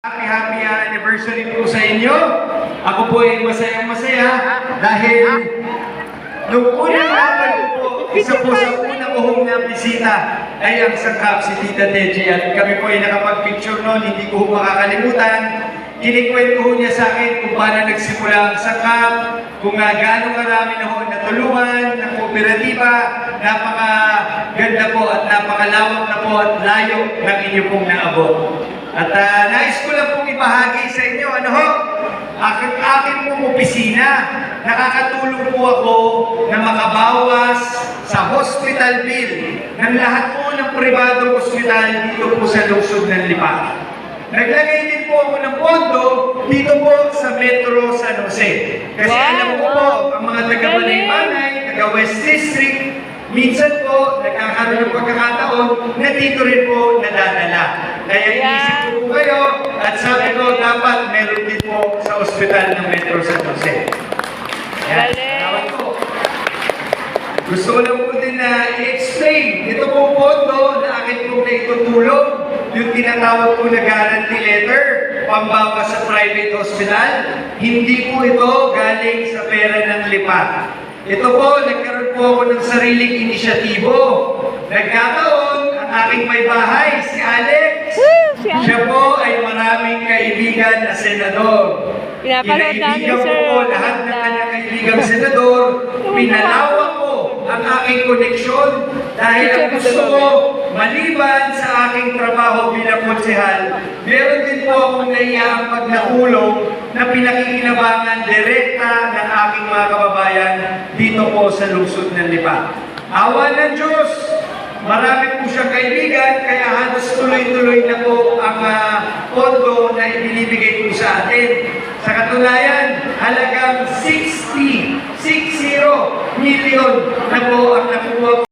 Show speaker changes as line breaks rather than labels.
Happy anniversary po sa inyo. Ako po ay masayang-masaya dahil nung unang hapon po, isa po sa unang uhong na bisita ay ang sangkap si Tita Teji at kami po ay nakapag-picture noon, hindi ko makakalimutan. Kinikwento ho niya sa akin kung paano nagsimula ang sangkap, kung gaano karami na ho natulungan ng kooperatiba, napakaganda po at napakalawak na po at layo ng inyo pong naabot. At nais ko lang pong ibahagi sa inyo, aking pong opisina, nakakatulong po ako na makabawas sa hospital bill ng lahat po ng pribadong ospital dito po sa lungsod ng Lipa. Naglagay din po ako ng pondo dito po sa Metro San Jose. Kasi alam ko po, ang mga taga-Balay-Balay, taga-West District, minsan po, nagkakaroon ng pagkakataon na dito rin po nadadala. Kaya inisip ko po kayo at sabi ko, dapat meron din po sa ospital ng Metro San Jose. Yan, salamat po. Gusto ko lang po din na i-explain. Ito po pondo na akin po na itutulong, yung tinatawag po na guarantee letter, pambawas sa private hospital. Hindi po ito galing sa pera ng Lipa. Ito po, nagkaroon po ako ng sariling inisyatibo. Nagkataon, ang aking may bahay, si Alex. Siya po ay maraming kaibigan na senador. Kinaibigan ko po lahat ng kanyang kaibigang senador. Pinalawak ko ang aking koneksyon dahil ang gusto ko, maliban sa aking trabaho bilang konsehal, meron din po akong naiyaang pagnakulong na pinakikinabangan direkta ng aking mga kababayan dito po sa lungsod ng Lipa. Awa ng Diyos, marami po siyang kaibigan, kaya halos tuloy-tuloy na po ang pondo na ibinibigay po sa atin. Sa katunayan, halagang 60 million na po ang nakuha